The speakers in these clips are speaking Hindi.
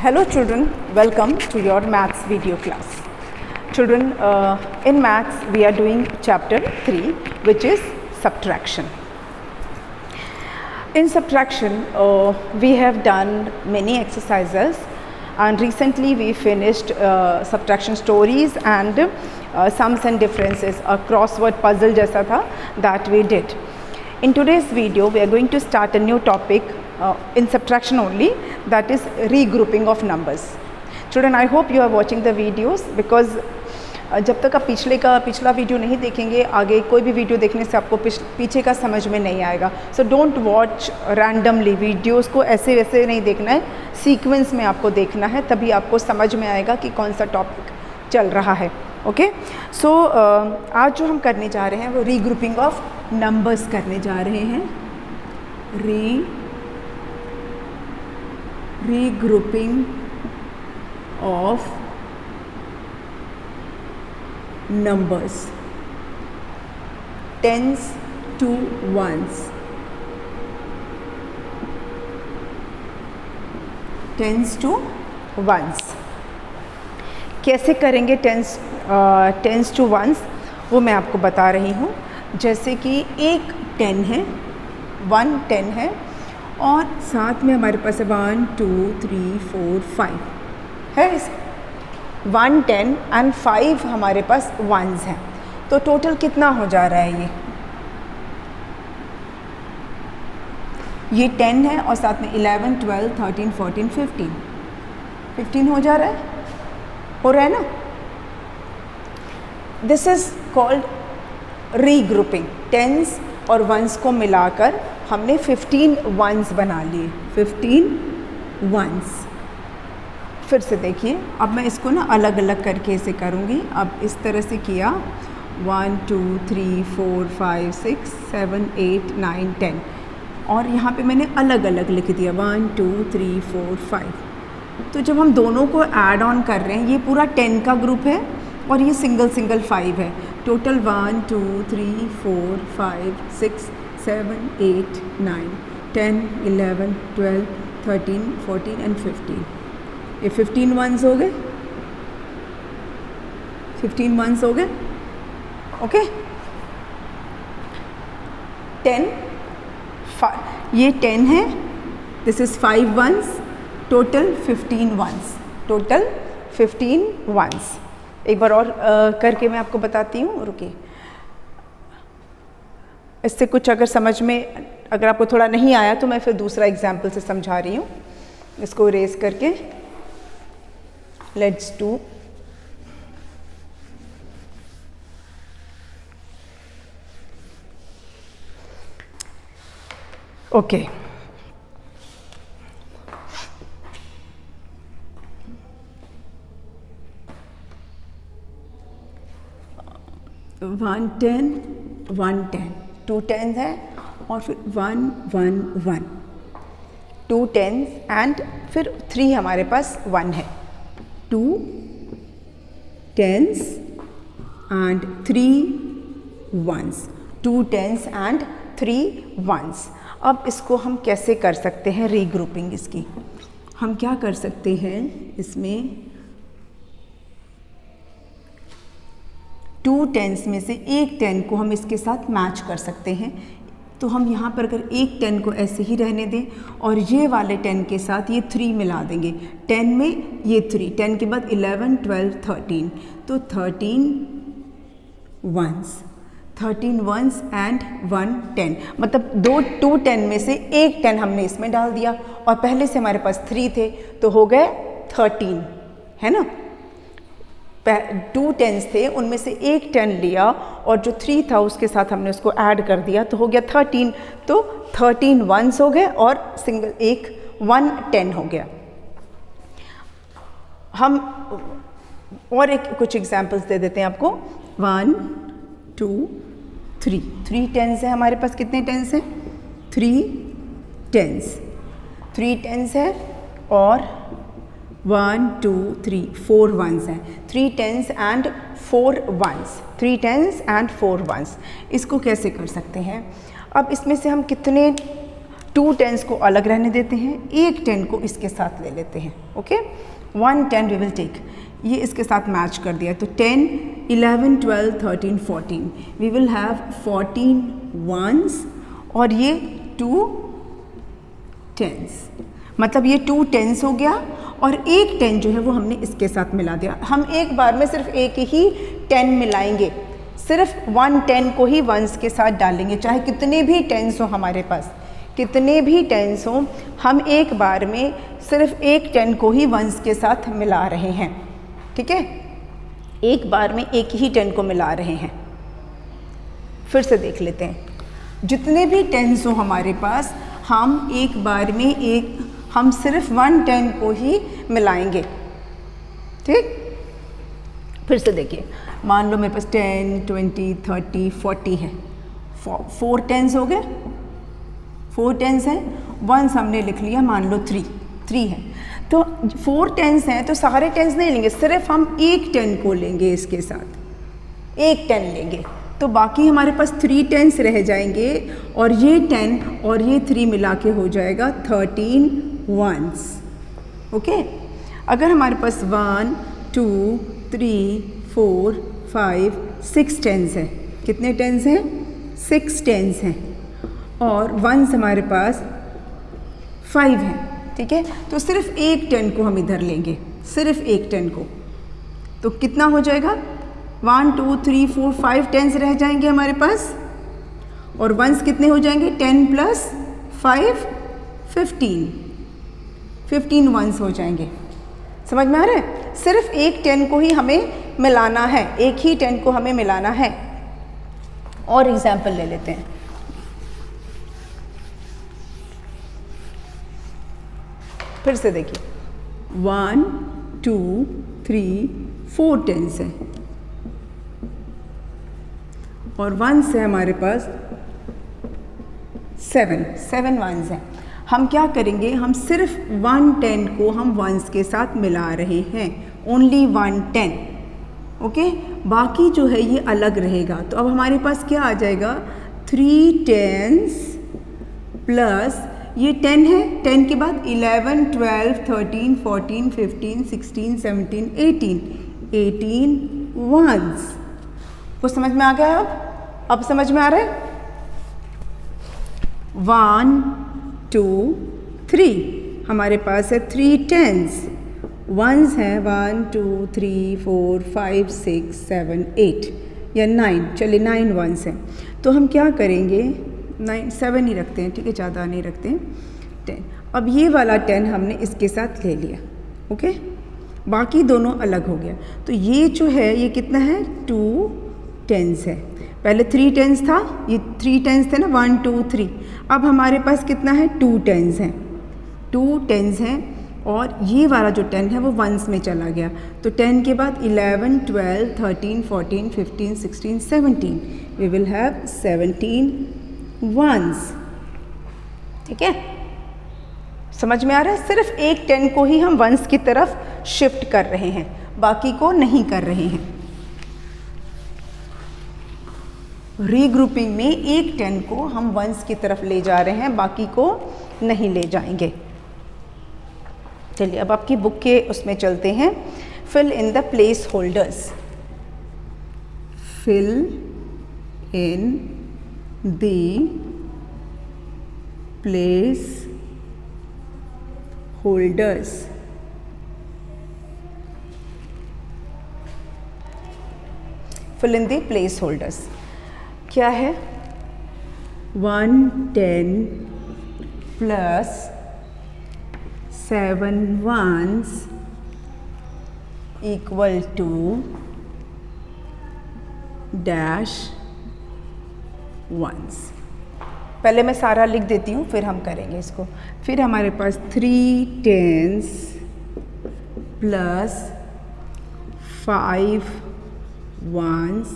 Hello children, welcome to your maths video class. Children, in maths we are doing chapter 3, which is subtraction. In subtraction we have done many exercises, and recently we finished subtraction stories and sums and differences, a crossword puzzle जैसा था that we did. In today's video we are going to start a new topic in subtraction only, that is regrouping of numbers. Children, I hope you are watching the videos because जब तक आप पिछला वीडियो नहीं देखेंगे, आगे कोई भी वीडियो देखने से आपको पीछे का समझ में नहीं आएगा. So don't watch randomly, videos को ऐसे वैसे नहीं देखना है, सीक्वेंस में आपको देखना है, तभी आपको समझ में आएगा कि कौन सा टॉपिक चल रहा है. ओके, सो आज जो हम करने जा रहे हैं वो रीग्रुपिंग ऑफ नंबर्स करने जा रहे हैं. Regrouping of numbers, tens to ones, tens to ones. कैसे करेंगे टेंस टू वंस वो मैं आपको बता रही हूँ. जैसे कि एक 10 है, 1 10 है और साथ में हमारे पास 1 2 3 4 5 है. 1 10 एंड 5 हमारे पास वंस हैं, तो टोटल कितना हो जा रहा है? ये 10 है और साथ में 11 12 13 14 15 हो जा रहा है, हो रहा है ना. This is called regrouping. Tens और वंस को मिलाकर हमने 15 वंस बना लिए. 15 वंस. फिर से देखिए, अब मैं इसको ना अलग अलग करके ऐसे करूँगी. अब इस तरह से किया 1 2 3 4 5 6 7 8 9 10 और यहाँ पे मैंने अलग अलग लिख दिया 1 2 3 4 5. तो जब हम दोनों को ऐड ऑन कर रहे हैं, ये पूरा 10 का ग्रुप है और ये सिंगल 5 है. Total 1 2 3 4 5 6 7 8 9 10 11 12 13 14 and 15. ये 15 वंस हो गए. 15 वंस हो गए. ओके, 10 ये 10 है. This is 5 ones. Total 15 ones. Total 15 ones. एक बार और करके मैं आपको बताती हूँ. रुकिए, इससे कुछ अगर समझ में, अगर आपको थोड़ा नहीं आया तो मैं फिर दूसरा एग्जाम्पल से समझा रही हूँ. इसको इरेज करके let's do okay. 1 10 1 10, 2 10s है और फिर 1 1 1, 2 10s एंड फिर 3 हमारे पास 1 है. 2 10s and 3 1s. 2 10s and 3 1s. अब इसको हम कैसे कर सकते हैं रीग्रुपिंग इसकी? हम क्या कर सकते हैं इसमें, 2 10s में से एक 10 को हम इसके साथ मैच कर सकते हैं. तो हम यहाँ पर अगर एक 10 को ऐसे ही रहने दें और ये वाले 10 के साथ ये 3 मिला देंगे. 10 में ये 3, 10 के बाद 11 12 13, तो 13 वंस एंड 1 10. मतलब 2 10 में से एक 10 हमने इसमें डाल दिया और पहले से हमारे पास 3 थे तो हो गए 13, है ना. 2 10s थे, उनमें से एक 10 लिया और जो 3 था उसके साथ हमने उसको ऐड कर दिया तो हो गया 13. तो 13 वंस हो गए और सिंगल एक 1 10 हो गया. हम और कुछ एग्जांपल्स दे देते हैं आपको. 1 2 3 10s है हमारे पास. कितने 10s हैं? 3 10s है और 1 2 3 4 वंस हैं. 3 10s and 4 once. 3 10s and 4 once. इसको कैसे कर सकते हैं? अब इसमें से हम कितने 2 10s को अलग रहने देते हैं, एक 10 को इसके साथ ले लेते हैं। ओके, 1 10 वी विल टेक, ये इसके साथ मैच कर दिया तो 10 11 12 13 14 वी विल हैव 14 1s और ये 2 10s, मतलब ये 2 10s हो गया और एक 10 जो है वो हमने इसके साथ मिला दिया। हम एक बार में सिर्फ एक ही 10 मिलाएंगे, सिर्फ 1 10 को ही 1s के साथ डालेंगे, चाहे कितने भी 10s हो हमारे पास, कितने भी 10s हो, हम एक बार में सिर्फ एक 10 को ही 1s के साथ मिला रहे हैं। ठीक है, एक बार में एक ही 10 को मिला रहे हैं। फिर से देख लेते हैं, जितने भी 10s हो हमारे पास, हम एक बार में हम सिर्फ 1 10 को ही मिलाएंगे। ठीक, फिर से देखिए, मान लो मेरे पास 10 20 30 40 है, 4 10s हो गए, 4 10s हैं, 1s हमने लिख लिया, मान लो 3 है, तो 4 10s हैं तो सारे 10s नहीं लेंगे, सिर्फ हम एक 10 को लेंगे, इसके साथ एक 10 लेंगे, तो बाकी हमारे पास 3 10s रह जाएंगे और ये 10 और ये 3 मिला के हो जाएगा 13 1s। ओके, अगर हमारे पास 1 2 3 4 5 6 10s हैं, कितने 10s हैं? 6 10s हैं और 1s हमारे पास 5 हैं। ठीक है, तो सिर्फ एक 10 को हम इधर लेंगे, सिर्फ एक 10 को, तो कितना हो जाएगा? 1 2 3 4 5 10s रह जाएंगे हमारे पास और 1s कितने हो जाएंगे? 10 + 5 15 1s हो जाएंगे। समझ में आ रहा है? सिर्फ एक 10 को ही हमें मिलाना है, एक ही 10 को हमें मिलाना है। और एग्जाम्पल ले लेते हैं, फिर से देखिए, 1 2 3 4 10s हैं और 1s है हमारे पास 7 1s हैं। हम क्या करेंगे? हम सिर्फ 1 10 को हम 1s के साथ मिला रहे हैं, ओनली 1 10। ओके, बाकी जो है ये अलग रहेगा। तो अब हमारे पास क्या आ जाएगा? 3 10s प्लस ये 10 है, 10 के बाद 11 12 13 14 15 16 17 18 1s। कुछ समझ में आ गया? अब समझ में आ रहा है? 1 2 3 हमारे पास है 3 10s, 1s हैं 1 2 3 4 5 6 7 8 या 9, चलिए 9 1s हैं। तो हम क्या करेंगे? 7 ही रखते हैं, ठीक है, ज़्यादा नहीं रखते हैं, 10। अब ये वाला 10 हमने इसके साथ ले लिया। ओके, बाकी दोनों अलग हो गया। तो ये जो है ये कितना है? 2 10s है। पहले 3 10s था, ये 3 10s थे ना, 1 2 3। अब हमारे पास कितना है? 2 10s हैं, 2 10s हैं और ये वाला जो 10 है वो 1s में चला गया। तो 10 के बाद 11 12 13 14 15 16 17 वी विल हैव 17 1s। ठीक है, समझ में आ रहा है? सिर्फ एक 10 को ही हम 1s की तरफ शिफ्ट कर रहे हैं, बाकी को नहीं कर रहे हैं। रीग्रुपिंग में एक 10 को हम 1s की तरफ ले जा रहे हैं, बाकी को नहीं ले जाएंगे। चलिए अब आपकी बुक के उसमें चलते हैं, fill in the placeholders. Fill in the placeholders. Fill in the placeholders क्या है? 1 10 plus 7 1s equal to dash 1s। पहले मैं सारा लिख देती हूँ, फिर हम करेंगे इसको। फिर हमारे पास 3 10s plus 5 1s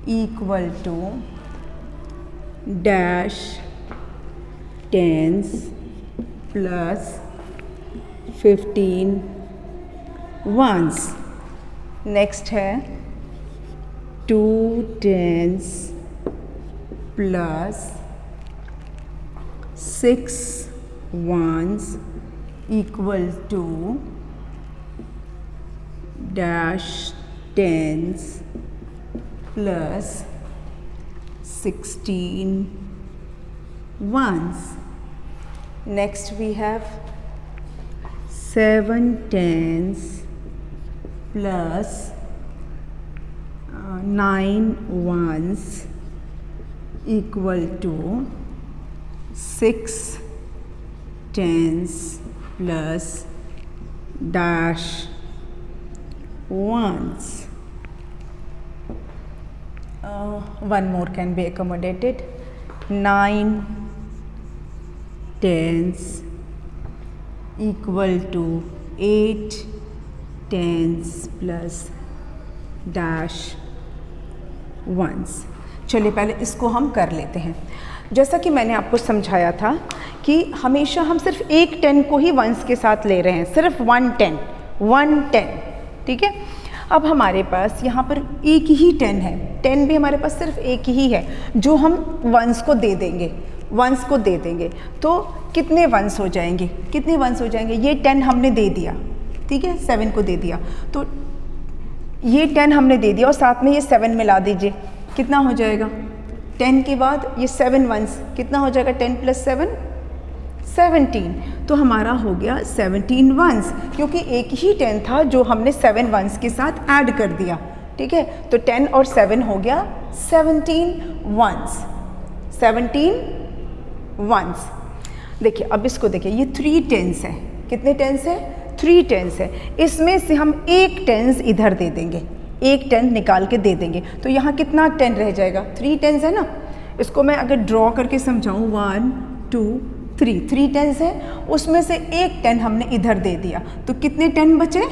equal to dash 10s plus 15 1s। Next है 2 10s plus 6 ones equal to dash tens plus 16 ones. Next we have 7 tens plus 9 ones equal to 6 tens plus dash ones. One more can be accommodated. 9 tens equal to 8 tens plus dash ones. चलिए पहले इसको हम कर लेते हैं. जैसा कि मैंने आपको समझाया था कि हमेशा हम सिर्फ एक 10 को ही वंस के साथ ले रहे हैं, सिर्फ 1 10, ठीक है. अब हमारे पास यहाँ पर एक ही 10 है, 10 भी हमारे पास सिर्फ एक ही है जो हम वंस को दे देंगे. तो कितने वंस हो जाएंगे, ये 10 हमने दे दिया, ठीक है, 7 को दे दिया, तो ये 10 हमने दे दिया और साथ में ये 7 मिला दीजिए, कितना हो जाएगा. 10 के बाद ये 7 वंस, कितना हो जाएगा, 10 + 7 17. तो हमारा हो गया 17 वंस, क्योंकि एक ही 10 था जो हमने 7 वंस के साथ ऐड कर दिया, ठीक है. तो 10 और 7 हो गया 17 वंस. देखिए अब इसको देखिए, ये 3 टेंस है. कितने टेंस है, 3 टेंस है. इसमें से हम एक टेंस इधर दे देंगे, एक 10 निकाल के दे देंगे. तो यहाँ कितना 10 रह जाएगा, 3 टेंस है ना. इसको मैं अगर ड्रॉ करके समझाऊँ, 1 2 3 टेंस है, उसमें से एक 10 हमने इधर दे दिया, तो कितने 10 बचे,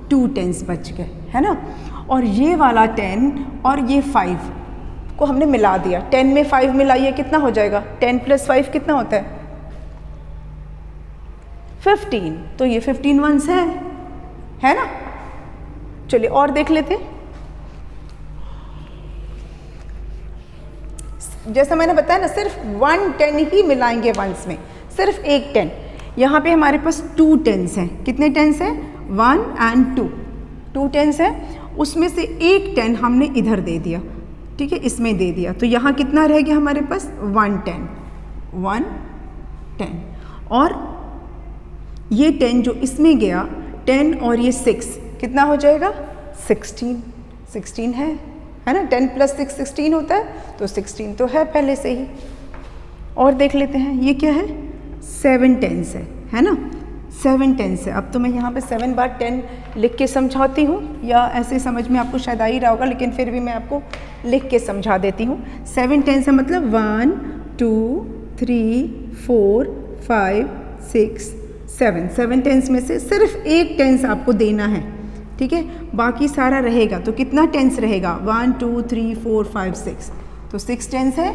2 टेंस बच गए, है ना. और ये वाला 10 और ये 5 को हमने मिला दिया. 10 में 5 मिलाइए, कितना हो जाएगा, 10 + 5 कितना होता है, 15. तो ये 15 वंस है ना. चलिए और देख लेते हैं. जैसा मैंने बताया ना, सिर्फ 1 10 ही मिलाएंगे वंस में, सिर्फ एक 10. यहाँ पे हमारे पास 2 टेंस हैं. कितने टेंस हैं, 1 और 2 टेंस है. उसमें से एक 10 हमने इधर दे दिया, ठीक है, इसमें दे दिया. तो यहाँ कितना रह गया हमारे पास, 1 10. और ये 10 जो इसमें गया, 10 और ये 6 कितना हो जाएगा, 16 है ना. 10 + 6 16 होता है, तो 16 तो है पहले से ही. और देख लेते हैं, ये क्या है, 7 टेंस है ना. 7 टेंस है. अब तो मैं यहाँ पे 7 बार 10 लिख के समझाती हूँ, या ऐसे समझ में आपको शायद आ ही रहा होगा, लेकिन फिर भी मैं आपको लिख के समझा देती हूँ. 7 टेंस है मतलब 1 2 3 4 5 6 7 टेंस में से सिर्फ एक टेंस आपको देना है, ठीक है. बाकी सारा रहेगा. तो कितना टेंस रहेगा, 1 2 3 4 5 6, तो 6 टेंस है.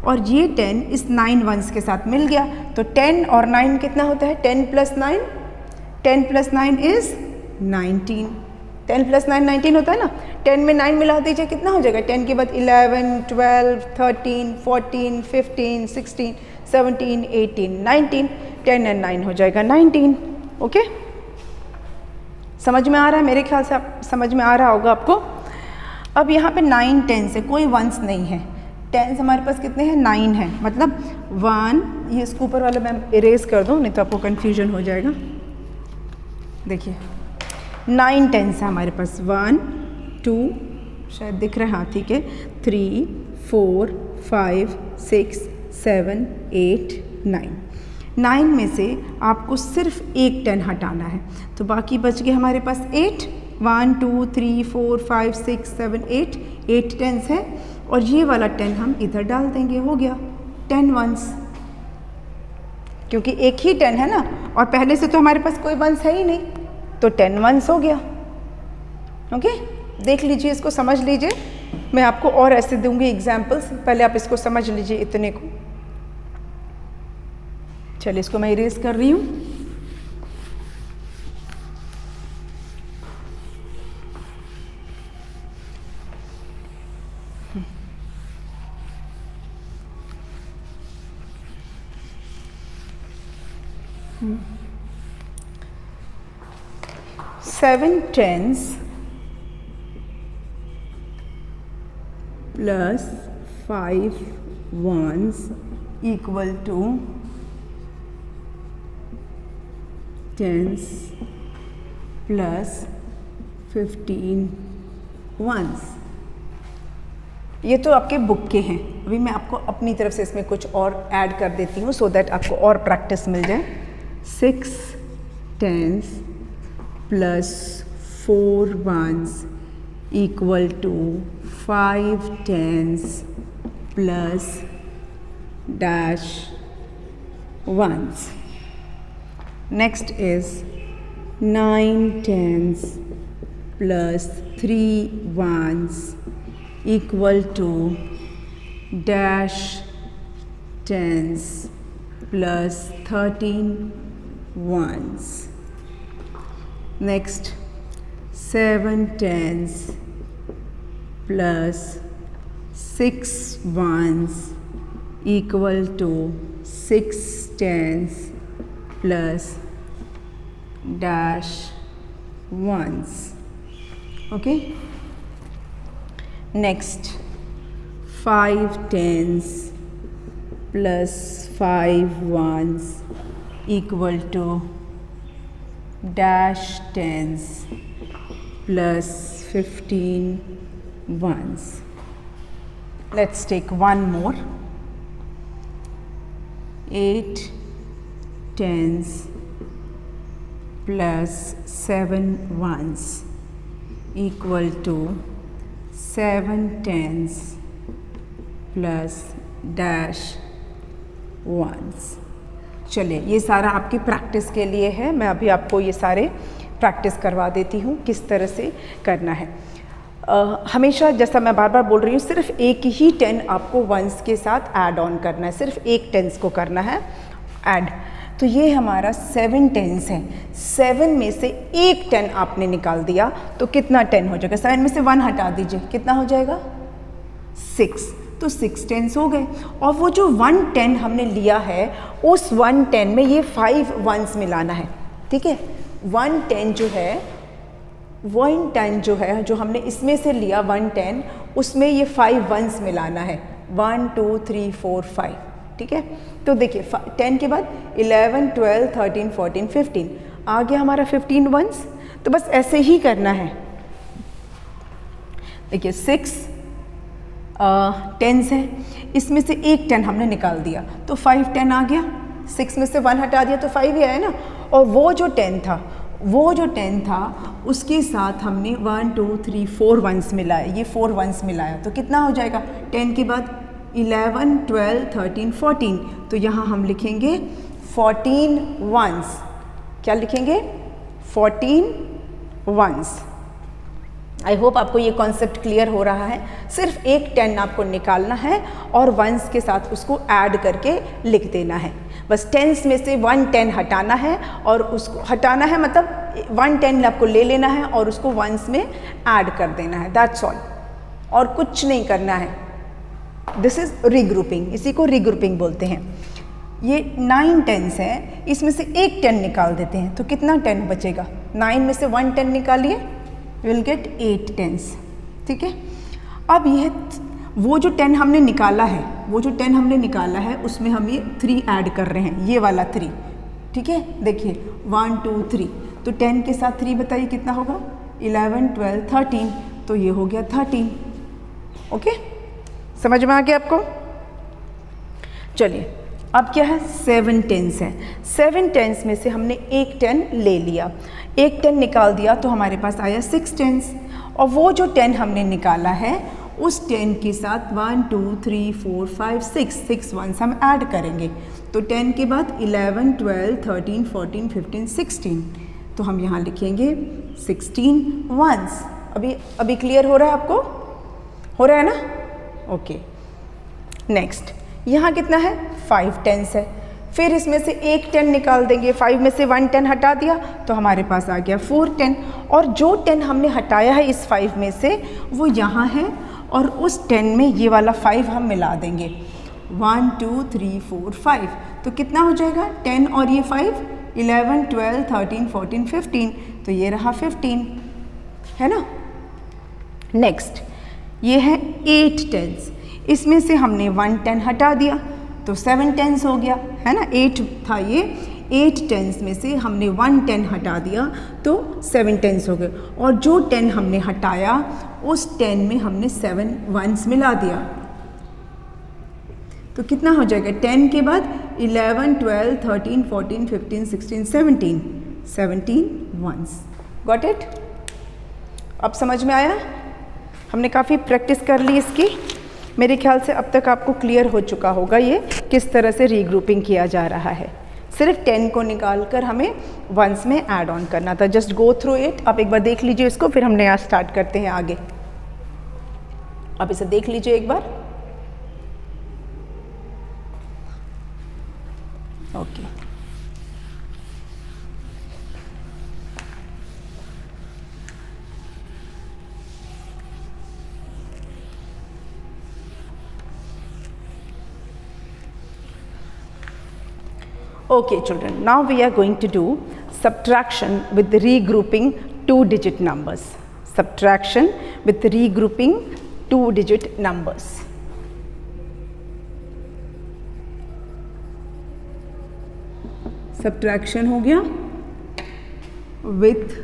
और ये 10 इस 9 वंस के साथ मिल गया. तो 10 और 9 कितना होता है, 10 + 9, 10 + 9 इज़ 19. 10 + 9 19 होता है ना. 10 में 9 मिला दीजिए, कितना हो जाएगा, 10 के बाद 11 12 13 14 15 16 17 18 19, 10 और 9 हो जाएगा 19. ओके, समझ में आ रहा है, मेरे ख्याल से आप समझ में आ रहा होगा आपको. अब यहाँ पे 9 टेंस है, कोई वंस नहीं है. टेंस हमारे पास कितने हैं, 9 है. मतलब 1, ये इसको ऊपर वाला मैं इरेज कर दूँ, नहीं तो आपको कन्फ्यूजन हो जाएगा. देखिए 9 टेंस है हमारे पास, 1 2, शायद दिख रहा है, हाँ ठीक है, 3 4 5 6 7 8 9. 9 में से आपको सिर्फ एक 10 हटाना है, तो बाकी बच गए हमारे पास 8. 1 2 3 4 5 6 7 8 टेंस है. और ये वाला 10 हम इधर डाल देंगे, हो गया 10 वंस, क्योंकि एक ही 10 है ना, और पहले से तो हमारे पास कोई वंस है ही नहीं, तो 10 वंस हो गया. ओके, देख लीजिए, इसको समझ लीजिए. मैं आपको और ऐसे दूंगी एग्जाम्पल्स, पहले आप इसको समझ लीजिए इतने को. चलिए इसको मैं इरेज कर रही हूँ. 7 tens plus 5 ones equal to tens plus 15 ones। ये तो आपके बुक के हैं, अभी मैं आपको अपनी तरफ से इसमें कुछ और ऐड कर देती हूँ सो दैट आपको और प्रैक्टिस मिल जाए। 6 tens plus 4 ones equal to 5 tens plus dash ones. Next is 9 tens plus 3 ones equal to dash tens plus 13 ones. Next 7 tens plus 6 ones equal to 6 tens plus dash ones. Okay. Next 5 tens plus 5 ones equal to dash tens plus 15 ones. Let's take one more. 8 tens plus 7 ones equal to 7 tens plus dash ones. चलिए, ये सारा आपकी प्रैक्टिस के लिए है, मैं अभी आपको ये सारे प्रैक्टिस करवा देती हूँ किस तरह से करना है। हमेशा जैसा मैं बार बार बोल रही हूँ, सिर्फ एक ही 10 आपको वंस के साथ ऐड ऑन करना है, सिर्फ एक टेंस को करना है ऐड। तो ये हमारा 7 टेंस है, 7 में से एक 10 आपने निकाल दिया तो कितना 10 हो जाएगा? 7 में से 1 हटा दीजिए, कितना हो जाएगा? 6। तो 6 टेंस हो गए। और वो जो 1 10 हमने लिया है, उस 1 10 में ये 5 वंस मिलाना है, ठीक है। 1 10 जो है, 1 10 जो है, जो हमने इसमें से लिया 1 10, उसमें ये 5 वंस मिलाना है। 1 2 3 4 5, ठीक है। तो देखिए 10 के बाद 11 12 13 14 15 आ गया हमारा 15 वंस। तो बस ऐसे ही करना है। देखिए 6 टेंस है, इसमें से एक 10 हमने निकाल दिया तो 5 10 आ गया। 6 में से 1 हटा दिया तो 5 ही आया ना। और वो जो 10 था उसके साथ हमने 1 2 3 4 वंस मिलाया, ये 4 वंस मिलाया तो कितना हो जाएगा? 10 के बाद 11 12 13 14, तो यहाँ हम लिखेंगे 14 वंस। क्या लिखेंगे? 14 वंस। आई होप आपको ये कॉन्सेप्ट क्लियर हो रहा है। सिर्फ एक 10 आपको निकालना है और वंस के साथ उसको ऐड करके लिख देना है। बस टेंस में से 1 10 हटाना है, और उसको हटाना है मतलब 1 10 आपको ले लेना है और उसको वंस में ऐड कर देना है, दैट्स ऑल। और कुछ नहीं करना है। दिस इज रीग्रुपिंग, इसी को रीग्रुपिंग बोलते हैं। ये 9 टेंस है, इसमें से एक 10 निकाल देते हैं तो कितना 10 बचेगा? 9 में से 1 10 निकालिए, विल गेट 8 टेंस, ठीक है। अब यह वो जो 10 हमने निकाला है, उसमें हम ये 3 ऐड कर रहे हैं, ये वाला 3, ठीक है। देखिए 1 2 3, तो 10 के साथ 3 बताइए कितना होगा? 11 12 13, तो ये हो गया 13। ओके, समझ में आ गया आपको? चलिए अब क्या है? 7 टेंस है। 7 टेंस में से हमने एक 10 ले लिया, एक 10 निकाल दिया तो हमारे पास आया 6 टेंस। और वो जो 10 हमने निकाला है उस 10 के साथ 1 2 3 4 5 6 वंस हम ऐड करेंगे। तो 10 के बाद 11 12 13 14 15 16, तो हम यहाँ लिखेंगे 16 वंस। अभी क्लियर हो रहा है आपको? हो रहा है ना? ओके। नेक्स्ट यहाँ कितना है? 5 टेंस है। फिर इसमें से एक 10 निकाल देंगे, 5 में से 1 10 हटा दिया तो हमारे पास आ गया 4 10। और जो 10 हमने हटाया है इस 5 में से, वो यहाँ है, और उस 10 में ये वाला 5 हम मिला देंगे। 1 2 3 4 5, तो कितना हो जाएगा? 10 और ये 5 11, 12, 13, 14, 15, तो ये रहा 15, है ना। नेक्स्ट ये है 8 10s, इसमें से हमने 1 10 हटा दिया तो 7 10s हो गया, है ना। 8 था ये, 8 10s में से हमने 1 10 हटा दिया तो 7 10s हो गए, और जो 10 हमने हटाया उस 10 में हमने 7 1s मिला दिया, तो कितना हो जाएगा 10 के बाद 11, 12, 13, 14, 15, 16, 17 1s। Got it? अब समझ में आया? हमने काफ़ी प्रैक्टिस कर ली इसकी। मेरे ख्याल से अब तक आपको क्लियर हो चुका होगा ये किस तरह से रीग्रुपिंग किया जा रहा है। सिर्फ 10 को निकाल कर हमें वंस में ऐड ऑन करना था। Just go through it. आप एक बार देख लीजिए इसको, फिर हम नया स्टार्ट करते हैं आगे। आप इसे देख लीजिए एक बार। Okay Okay children, now we are going to do subtraction with regrouping 2-digit numbers. Subtraction with regrouping 2-digit numbers. Subtraction हो गया with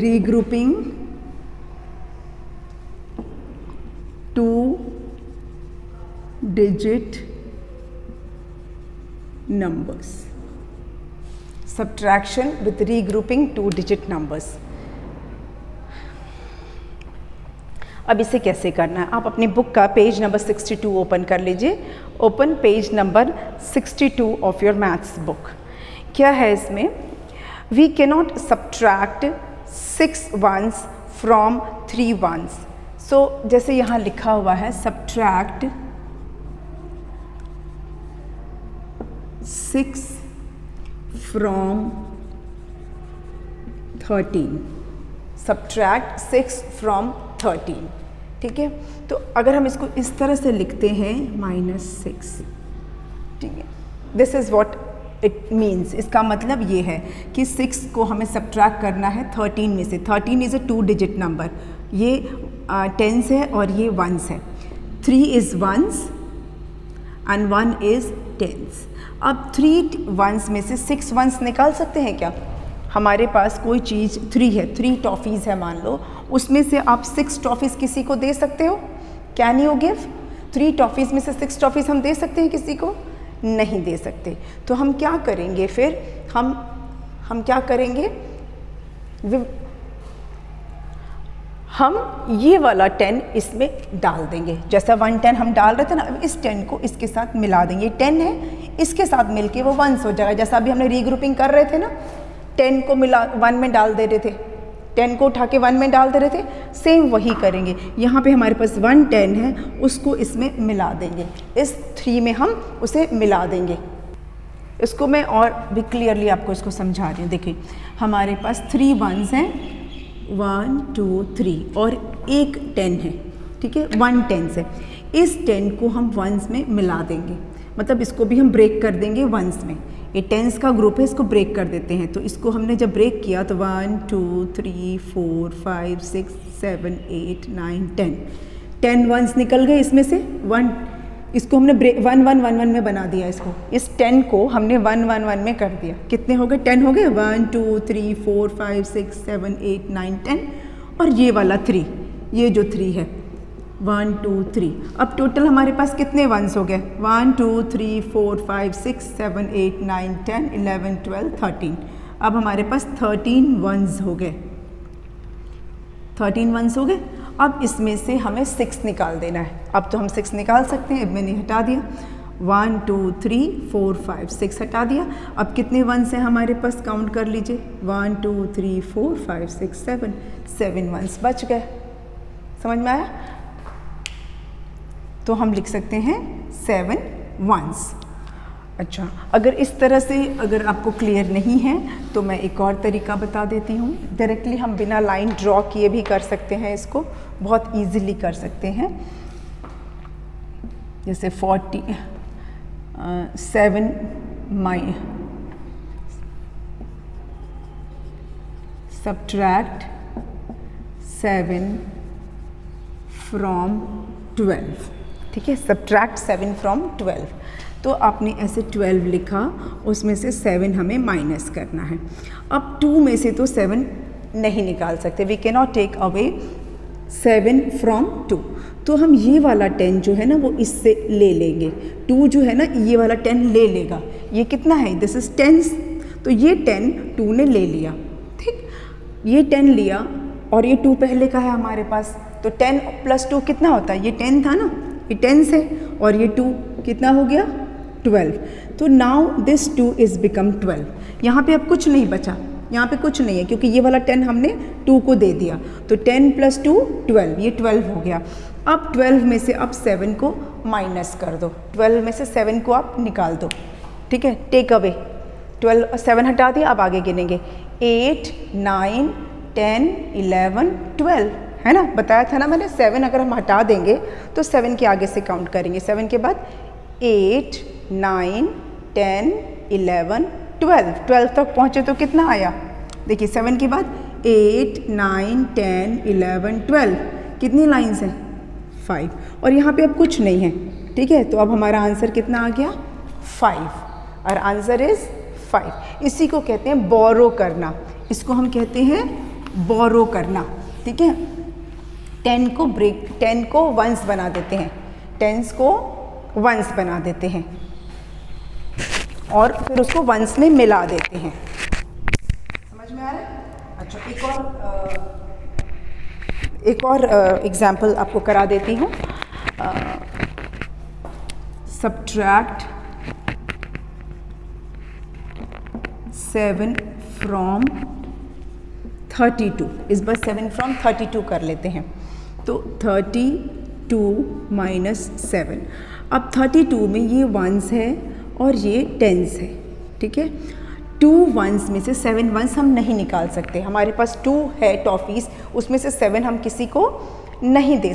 regrouping 2-digit numbers. Subtraction with regrouping 2-digit numbers. अब इसे कैसे करना है? आप अपनी बुक का पेज नंबर 62 ओपन कर लीजिए। Open page number 62 of your maths book. क्या है इसमें? We cannot subtract 6 1s from 3 1s। So जैसे यहाँ लिखा हुआ है सब्ट्रैक्ट 6 फ्रॉम 13। सब्ट्रैक्ट 6 फ्रॉम 13, ठीक है। तो अगर हम इसको इस तरह से लिखते हैं -6, ठीक है। This is what it means. इसका मतलब ये है कि 6 को हमें सब्ट्रैक्ट करना है 13 में से। 13 इज़ अ 2-digit नंबर। ये 10s है और ये 1s है। 3 is 1s and 1 is 10s। अब 3 1s में से 6 1s निकाल सकते हैं क्या? हमारे पास कोई चीज़ 3 है, 3 टॉफ़ीज़ है मान लो, उसमें से आप 6 टॉफ़ीज़ किसी को दे सकते हो? Can you give? 3 टॉफ़ीज़ में से 6 टॉफ़ीज़ हम दे सकते हैं किसी को? नहीं दे सकते। तो हम क्या करेंगे फिर? हम क्या करेंगे? हम ये वाला 10 इसमें डाल देंगे। जैसा 1 10 हम डाल रहे थे ना, अब इस 10 को इसके साथ मिला देंगे। 10 है, इसके साथ मिलके वो 1s हो जाएगा। जैसा अभी हमने रीग्रुपिंग कर रहे थे ना, 10 को मिला 1 में डाल दे रहे थे, 10 को उठा के 1 में डाल दे रहे थे, सेम वही करेंगे। यहाँ पे हमारे पास 1 10 है, उसको इसमें मिला देंगे। इस 3 में हम उसे मिला देंगे। इसको मैं और भी क्लियरली आपको इसको समझा रही हूँ। देखिए हमारे पास 3 1s हैं, 1 2 3 और एक 10 है, ठीक है। 1 10s है। इस 10 को हम 1s में मिला देंगे, मतलब इसको भी हम ब्रेक कर देंगे 1s में। ये 10s का ग्रुप है, इसको ब्रेक कर देते हैं। तो इसको हमने जब ब्रेक किया तो 1 2 3 4 5 6 7 8 9 10 10 1s निकल गए इसमें से। 1 इसको हमने ब्रेक 1 1 1 1 में बना दिया। इसको इस 10 को हमने 1 1 1 में कर दिया। कितने हो गए? 10 हो गए। 1 2 3 4 5 6 7 8 9 10 और ये वाला 3, ये जो 3 है 1 2 3। अब टोटल हमारे पास कितने 1s हो गए? 1 2 3 4 5 6 7 8 9 10 11 12 13। अब हमारे पास 13 1s हो गए। 13 1s हो गए। अब इसमें से हमें 6 निकाल देना है। अब तो हम 6 निकाल सकते हैं, अब मैंने हटा दिया। 1 2 3 4 5 6 हटा दिया। अब कितने 1s हैं हमारे पास? काउंट कर लीजिए। 1 2 3 4 5 6 7 1s बच गए। समझ में आया? तो हम लिख सकते हैं 7 1s। अच्छा, अगर इस तरह से अगर आपको क्लियर नहीं है तो मैं एक और तरीका बता देती हूँ। डायरेक्टली हम बिना लाइन ड्रॉ किए भी कर सकते हैं, इसको बहुत इजीली कर सकते हैं। जैसे 7 subtract 7 from 12, ठीक है, subtract 7 from 12। तो आपने ऐसे 12 लिखा, उसमें से 7 हमें माइनस करना है। अब 2 में से तो 7 नहीं निकाल सकते, we can not take away 7 from 2, तो हम ये वाला 10 जो है ना वो इससे ले लेंगे। 2 जो है ना ये वाला 10 ले लेगा। ये कितना है, दिस इज 10, तो ये 10 2 ने ले लिया, ठीक, ये 10 लिया और ये 2 पहले का है हमारे पास, तो 10 + 2 कितना होता है, ये 10 था ना, ये 10 से, और ये 2 कितना हो गया 12। तो नाउ दिस 2 इज़ बिकम 12। यहाँ पे अब कुछ नहीं बचा, यहाँ पे कुछ नहीं है क्योंकि ये वाला 10 हमने 2 को दे दिया, तो 10 + 2 12, ये 12 हो गया। अब 12 में से अब 7 को माइनस कर दो, 12 में से 7 को आप निकाल दो, ठीक है, टेक अवे 12, 7 हटा दिया, अब आगे गिनेंगे 8 9 10 11 12, है ना, बताया था ना मैंने, 7 अगर हम हटा देंगे तो 7 के आगे से काउंट करेंगे, 7 के बाद 8 9 10 11 12, 12 तक पहुँचे तो कितना आया, देखिए 7 के बाद 8 9 10 11 12, कितनी लाइन्स हैं 5, और यहाँ पे अब कुछ नहीं है, ठीक है, तो अब हमारा आंसर कितना आ गया 5, और आंसर इज़ 5। इसी को कहते हैं बोरो करना, इसको हम कहते हैं बोरो करना, ठीक है। 10 को वंस बना देते हैं, 10s को वंस बना देते हैं और फिर उसको वंस में मिला देते हैं। समझ में आ रहा है? अच्छा, एक और एग्जाम्पल आपको करा देती हूँ। सब्ट्रैक्ट 7 from 32, इस बार 7 from 32 कर लेते हैं, तो 32 - 7। अब 32 में ये वंस है और ये टेंस है, ठीक है। 2 वंस में से 7 वंस हम नहीं निकाल सकते, हमारे पास 2 है टॉफ़ीज़, उसमें से 7 हम किसी को नहीं दे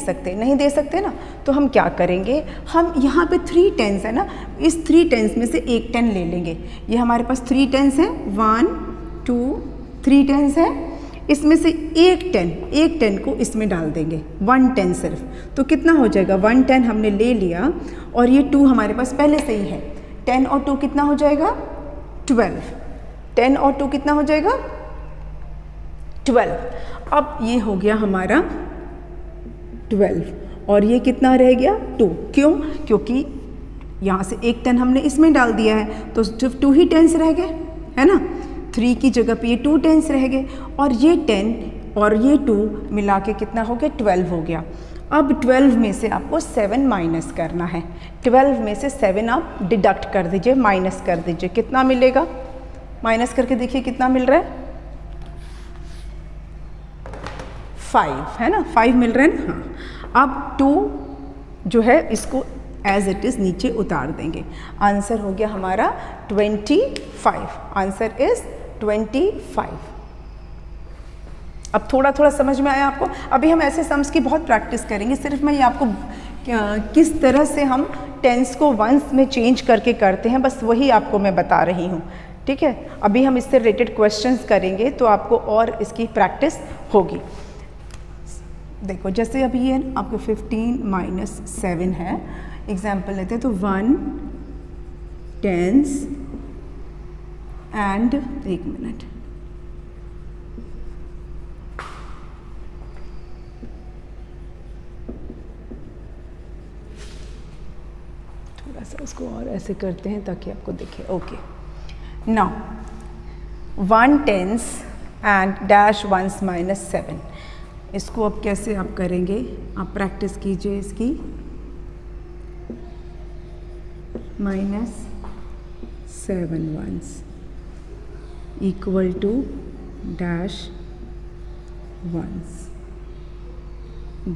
सकते ना, तो हम क्या करेंगे, हम यहाँ पे 3 टेंस है ना, इस 3 टेंस में से एक 10 ले लेंगे। ये हमारे पास 3 टेंस है, 1 2 3 टेंस है, इसमें से एक 10 को इसमें डाल देंगे, 1 10 सिर्फ, तो कितना हो जाएगा 1 10 हमने ले लिया, और ये 2 हमारे पास पहले से ही है, 10 और 2 कितना हो जाएगा 12, 10 और 2 कितना हो जाएगा 12। अब ये हो गया हमारा 12 और ये कितना रह गया 2, क्यों, क्योंकि यहाँ से एक 10 हमने इसमें डाल दिया है, तो सिर्फ 2 ही 10s रह गए, है ना, 3 की जगह पे ये 2 10s रह गए, और ये 10 और ये 2 मिला के कितना हो गया 12 हो गया। अब 12 में से आपको 7 माइनस करना है, 12 में से 7 आप डिडक्ट कर दीजिए, माइनस कर दीजिए, कितना मिलेगा, माइनस करके देखिए कितना मिल रहा है 5, है ना, 5 मिल रहा है ना। हाँ, अब 2 जो है इसको एज इट इज़ नीचे उतार देंगे, आंसर हो गया हमारा 25, आंसर इज़ 25। अब थोड़ा थोड़ा समझ में आया आपको। अभी हम ऐसे सम्स की बहुत प्रैक्टिस करेंगे, सिर्फ मैं ये आपको किस तरह से हम टेंस को वंस में चेंज करके करते हैं, बस वही आपको मैं बता रही हूँ, ठीक है। अभी हम इससे रिलेटेड क्वेश्चंस करेंगे तो आपको और इसकी प्रैक्टिस होगी। देखो जैसे अभी ये आपको 15 - 7 है, एग्जाम्पल लेते हैं, तो 1 10s एंड, एक मिनट, थोड़ा सा उसको और ऐसे करते हैं ताकि आपको दिखे। Okay, now 1 10s and -1s -7, इसको अब कैसे आप करेंगे, आप प्रैक्टिस कीजिए इसकी। -7 1s equal to -1s,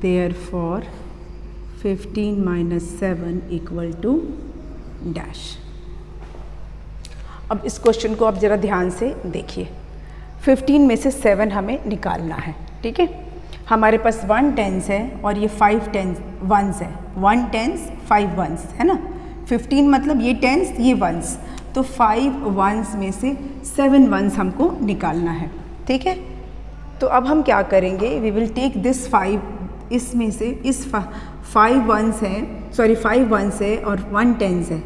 therefore 15 - 7 equal to dash। अब इस क्वेश्चन को आप ज़रा ध्यान से देखिए, 15 में से 7 हमें निकालना है, ठीक है। हमारे पास 1 10s है और ये 5 10s वंस है, 1 टेंस 5 वंस है ना, 15 मतलब ये टेंस ये वंस, तो 5 वंस में से 7 वंस हमको निकालना है, ठीक है। तो अब हम क्या करेंगे, वी विल टेक दिस 5, इसमें से इस 5 वंस है, सॉरी 5 वंस है और 1 टेंस है,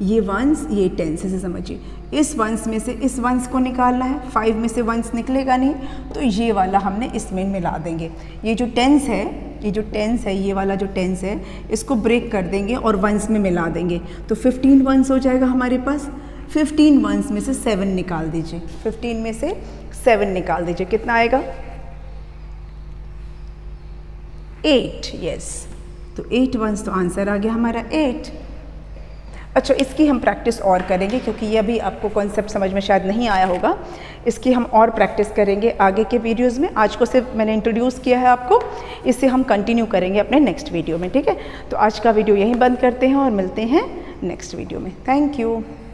ये वंस ये टेंस, ऐसे समझिए। इस वंस में से इस वंस को निकालना है, 5 में से वंस निकलेगा नहीं, तो ये वाला हमने इसमें मिला देंगे। ये जो टेंस है, ये जो टेंस है, ये वाला जो टेंस है, इसको ब्रेक कर देंगे और वंस में मिला देंगे, तो 15 वंस हो जाएगा हमारे पास। 15 वंस में से 7 निकाल दीजिए, 15 में से 7 निकाल दीजिए, कितना आएगा 8, यस। तो 8 वंस, तो आंसर आ गया हमारा 8। अच्छा, इसकी हम प्रैक्टिस और करेंगे क्योंकि ये अभी आपको कॉन्सेप्ट समझ में शायद नहीं आया होगा, इसकी हम और प्रैक्टिस करेंगे आगे के वीडियोज़ में। आज को सिर्फ मैंने इंट्रोड्यूस किया है आपको, इससे हम कंटिन्यू करेंगे अपने नेक्स्ट वीडियो में, ठीक है। तो आज का वीडियो यहीं बंद करते हैं और मिलते हैं नेक्स्ट वीडियो में। Thank you.